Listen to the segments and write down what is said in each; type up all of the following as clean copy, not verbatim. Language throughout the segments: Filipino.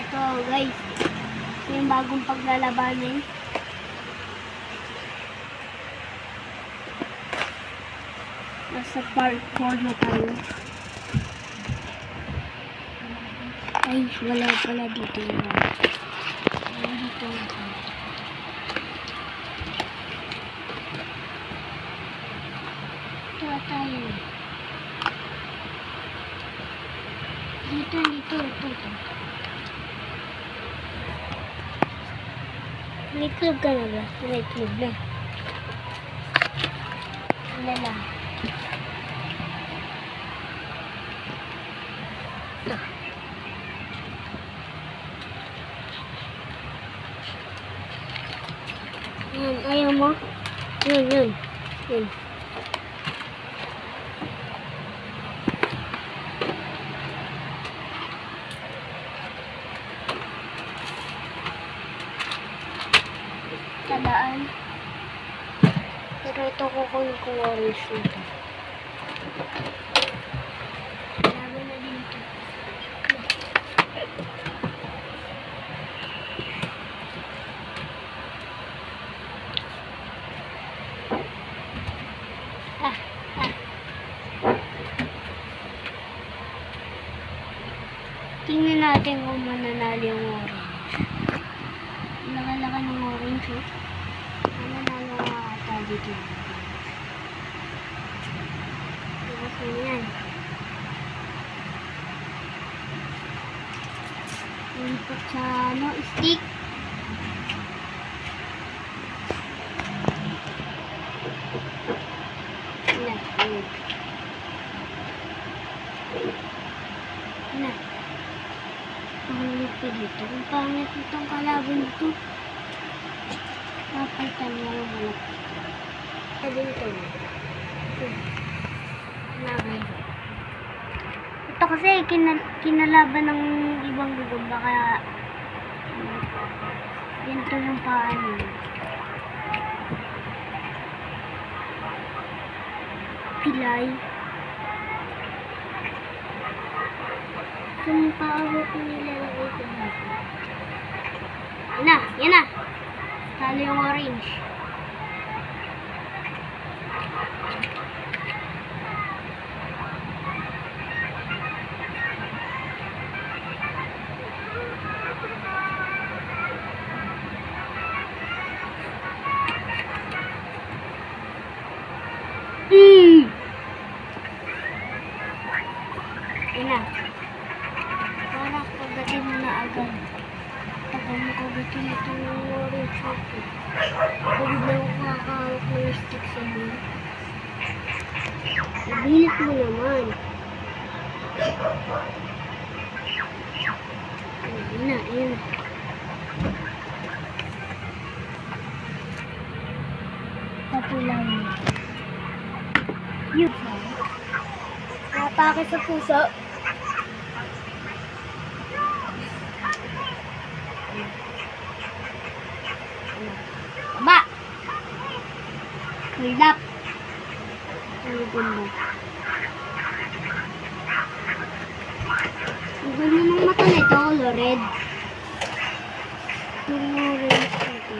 Ito guys, yung bagong paglalabanin. Nasa part 4 na tayo. Ay, wala pala dito. Wala dito. Ito tayo. Dito. May club ka na ba? May club na. Wala lang. Yan, ayaw mo? Yun. Tadaan. Pero ito kukunin ko orange nito. Laban na dito. Tingnan natin kung mananalo yung orange. Laka-laka ng orange, oh. Mananalo nga ata dito. Tapos na yan. Lipat sa stick. Na. Pangit ka dito. Ang pangit itong kalaban dito. Papalitan mo yung manok. Dito. Lagay. Ito kasi kinalaban ng ibang gagamba kaya ganito yung paano. Pilay. Kung paabot nilalagay ko dito. Yan na. Talo yung orange. Yan na. Para kagatin mo na agad. Tagal mo kagatin ito yung orange ito. Pagod na yung kakahawak mo yung stick sa mo. Ibilit mo naman. Yan na. Papulang mo. Yun. Napake sa puso. Ba! Hold up. Ang ganda. Ang ganda ng mata na ito, color-red. Color-red ito.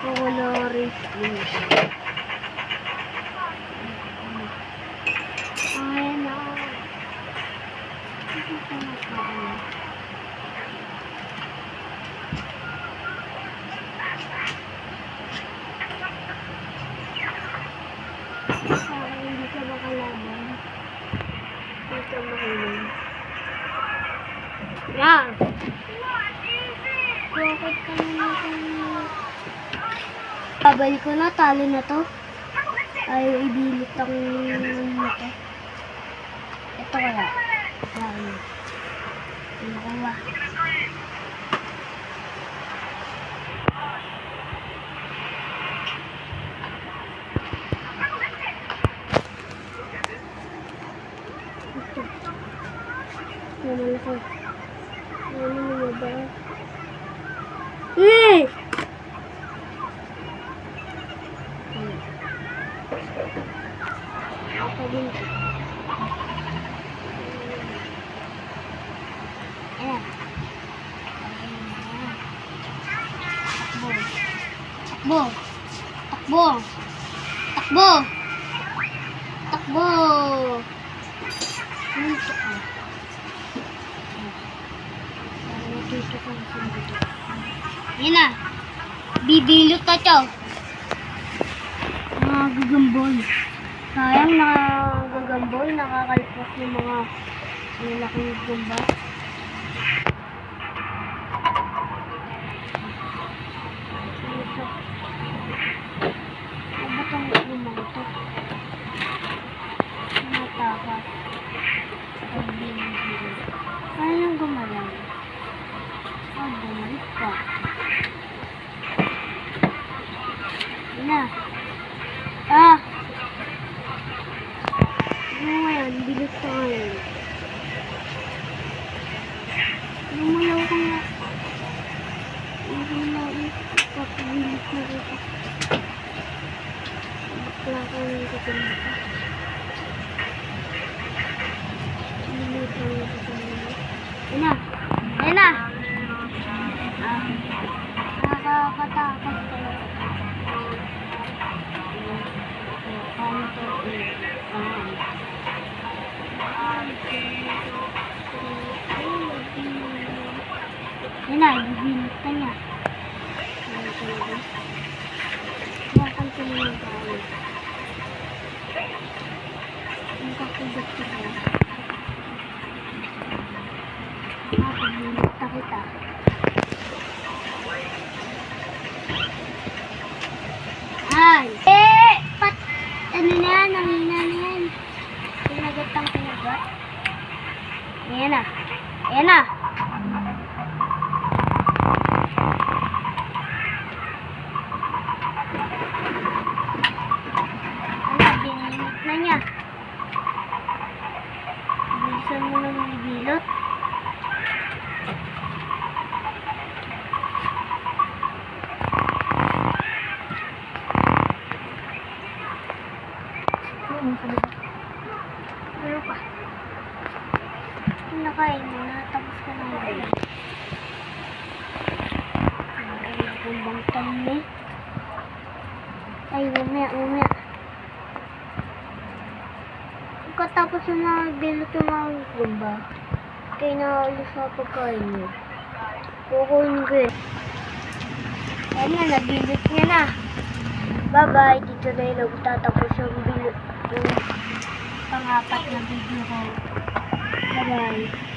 Color-red ito. Ayan na. Ito pa na pa. Hindi ka makalaban. Hindi ka makinig. Yan. Bakit ka naman babalik ko na, talo na to. Ayaw ibilit ang ito. Ito kaya. Ano ko ba? Naman ako. Ano mo ba? Ako din. Ayan. Takbo. Takbo. Takbo. Takbo. Dito ka. Dito ka. Yan na. Bibilot ka, chow. Mga gagambol. Sayang na gagambol. Nakakalpos ng mga malaking gamba. Batang lumang ito. Matakas. Ano yung gumalaw? Bumalik ka. Yun na. Ano ngayon? Bilis ka ngayon. Lumalaw ka nga. Papabilis na kita. Wala ka ng katumata. Ayun na! Ayun na! Nakakatakot ka na. Paano to? Ayun na, ibibilit ka niya. Bakal ka na ng tao. Ang kakubot ka na. Papabilit ka kita. Ay! Ano na yan? Nangina na yan. Pinagat ang pinagat. Ayan na. Ayan na. Bininit na niya. Bilisan mo nang ibilot. Ano pa? Nakain mo na. Tapos ka na ngayon. Ay, kumbang tami. Ay, umya. Pagkatapos yung mga bilot yung mga gumba, kaya naalis na pagkain mo. Kukunin ko yun. Ayan na, nabilot niya na. Bye-bye. Dito na yung tatapos yung bilot. Yung pang-apat na video ko. Bye-bye.